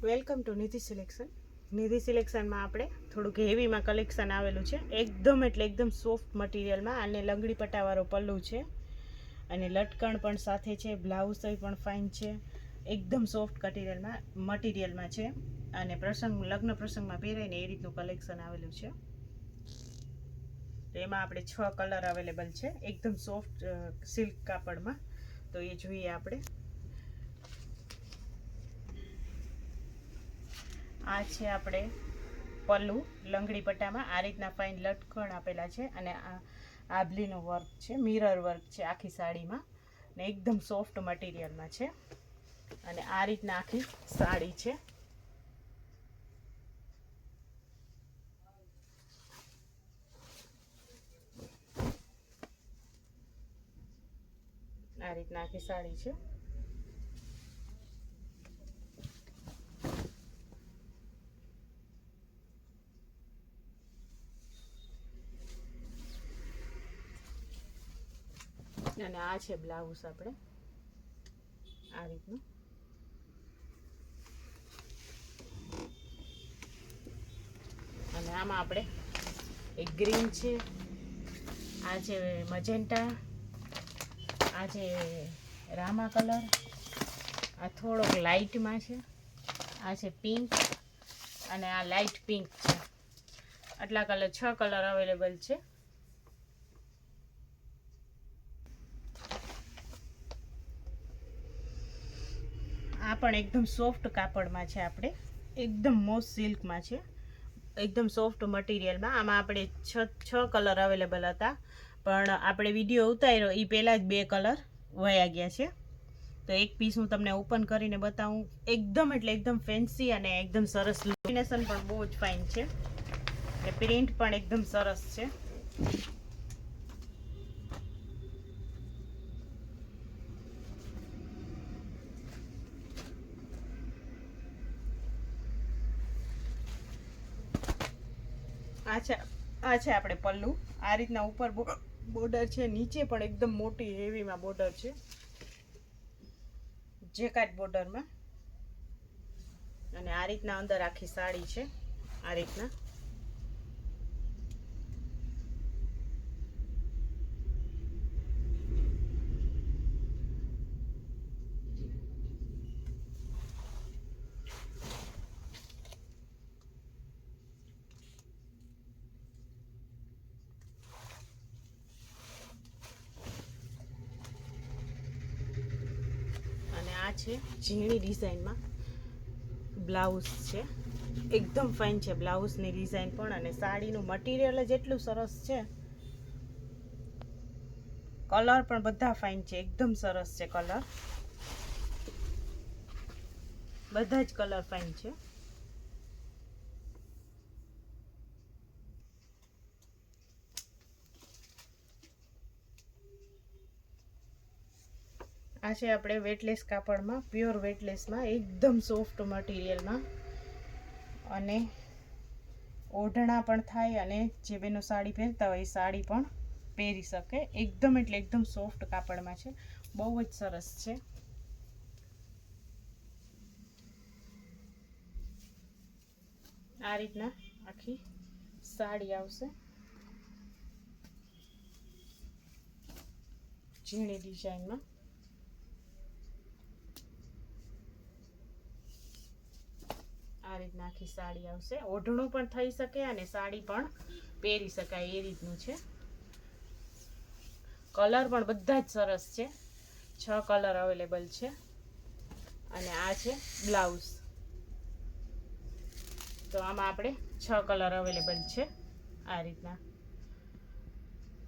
Welcome to Nidhi selection. Nidhi સિલેક્શનમાં આપણે થોડુંક હેવીમાં કલેક્શન આવેલું છે. એકદમ સોફ્ટ મટીરિયલમાં. અને લંગડી પટ્ટાવાળો પલ્લું છે અને લટકણ પણ સાથે છે. બ્લાઉઝ પણ ફાઇન છે. એકદમ સોફ્ટ મટીરિયલમાં છે અને લગ્ન પ્રસંગમાં પહેરાય ને એ રીતનું કલેક્શન આવેલું છે. તો એમાં આપણે 6 કલર અવેલેબલ છે એકદમ સોફ્ટ સિલ્ક કાપડમાં. તો એ જોઈએ આપણે. આ છે આપણે પલ્લુ લંગડી પટ્ટામાં. આ રીતના ફાઇન લટકણ આપેલા છે અને આ આભલીનું વર્ક છે, મિરર વર્ક છે આખી સાડીમાં ને એકદમ સોફ્ટ મટીરિયલમાં છે. અને આ રીતના આખી સાડી છે. આ રીતના આખી સાડી છે. અને આ છે બ્લાઉઝ આપણે આ રીતનું. અને આમાં આપણે એક ગ્રીન છે, આ છે મજેન્ટા, આ છે રામા કલર, આ થોડોક લાઇટમાં છે, આ છે પિંક અને આ લાઇટ પિંક છે. આટલા કલર 6 કલર અવેલેબલ છે. આ પણ એકદમ સોફ્ટ કાપડમાં છે. આપણે એકદમ મોસ્ટ સિલ્કમાં છે, એકદમ સોફ્ટ મટીરિયલમાં. આમાં આપણે 6 કલર અવેલેબલ હતા, પણ આપણે વિડીયો ઉતાર્યો એ પહેલાં જ 2 કલર વયા ગયા છે. તો એક પીસ હું તમને ઓપન કરીને બતાવું. એકદમ ફેન્સી અને એકદમ સરસ. કોમ્બિનેશન પણ બહુ જ ફાઇન છે અને પ્રિન્ટ પણ એકદમ સરસ છે. આ છે આપણે પલ્લુ. આ રીતના ઉપર બોર્ડર છે, નીચે પણ એકદમ મોટી હેવીમાં બોર્ડર છે, જેકાટ બોર્ડરમાં. અને આ રીતના અંદર આખી સાડી છે. આ રીતના આ છે ઝીણી ડિઝાઇનમાં બ્લાઉઝ છે. એકદમ ફાઇન છે બ્લાઉઝની ડિઝાઇન પણ. અને સાડીનું મટીરિયલ જ એટલું સરસ છે. કલર પણ બધા ફાઇન છે, એકદમ સરસ છે કલર. બધા જ કલર ફાઇન છે. આ છે આપણે વેટલેસ કાપડમાં, પ્યોર વેટલેસમાં, એકદમ સોફ્ટ મટીરિયલમાં. અને ઓઢણા પણ થાય અને જે બેનો સાડી પહેરતા હોય એ સાડી પણ પહેરી શકે. એકદમ સોફ્ટ કાપડમાં છે, બહુ જ સરસ છે. આ રીતના આખી સાડી આવશે, ઝીણી ડિઝાઇનમાં. આ રીતના આખી સાડી આવશે. ઓઢણું પણ થઈ શકે અને સાડી પણ પહેરી શકાય એ રીતનું છે. કલર પણ બધા જ સરસ છે. 6 કલર અવેલેબલ છે. અને આ છે બ્લાઉઝ. તો આમાં આપણે 6 કલર અવેલેબલ છે. આ રીતના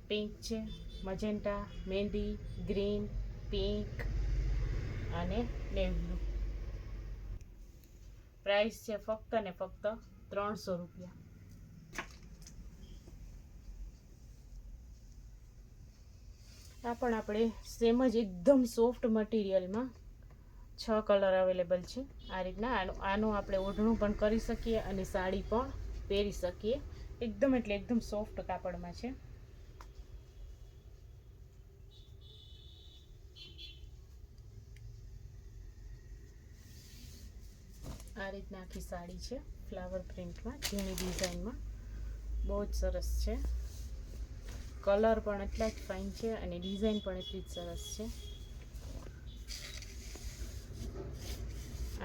પિંક છે, મજેન્ટા, મહેંદી, ગ્રીન, પિંક અને નેવી બ્લુ. પ્રાઇસ છે ફક્ત ને ફક્ત 300 રૂપિયા. આ પણ આપણે સેમ જ એકદમ સોફ્ટ મટીરિયલમાં 6 કલર અવેલેબલ છે. આ રીતના આનું આપણે ઓઢણું પણ કરી શકીએ અને સાડી પણ પહેરી શકીએ. એકદમ સોફ્ટ કાપડમાં છે. આ રીતના આખી સાડી છે, ફ્લાવર પ્રિન્ટમાં, ઝીણી ડિઝાઇનમાં, બહુ જ સરસ છે. કલર પણ એટલા જ ફાઇન છે અને ડિઝાઇન પણ એટલી જ સરસ છે.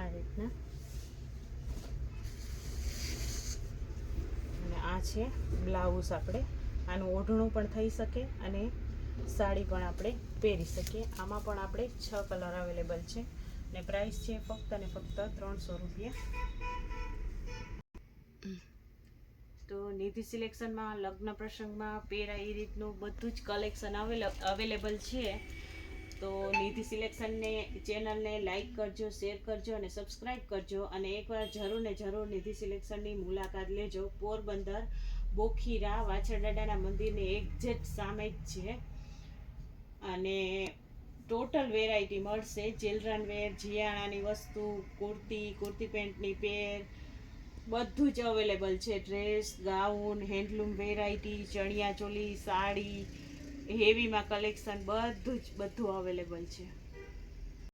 આ રીતના. અને આ છે બ્લાઉઝ. આપણે આનું ઓઢણું પણ થઈ શકે અને સાડી પણ આપણે પહેરી શકીએ. આમાં પણ આપણે 6 કલર અવેલેબલ છે અને પ્રાઇસ છે ફક્ત અને ફક્ત 300 રૂપિયા. તો નિધિ સિલેક્શનમાં લગ્ન પ્રસંગમાં પહેરાય એ રીતનું બધું જ કલેક્શન અવેલેબલ છે. તો નિધિ સિલેક્શનને ચેનલને લાઈક કરજો, શેર કરજો અને સબસ્ક્રાઈબ કરજો. અને એકવાર જરૂર ને જરૂર નિધિ સિલેક્શનની મુલાકાત લેજો. પોરબંદર બોખીરા વાછરડાડાના મંદિરની એક્ઝેક્ટ સામે જ છે અને ટોટલ વેરાયટી મળશે. ચિલ્ડ્રન વેર, જિયાણાની વસ્તુ, કુર્તી પેન્ટની પેર, બધું જ અવેલેબલ છે. ડ્રેસ, ગાઉન, હેન્ડલૂમ વેરાયટી, ચણિયા ચોલી, સાડી, હેવીમાં કલેક્શન બધું અવેલેબલ છે.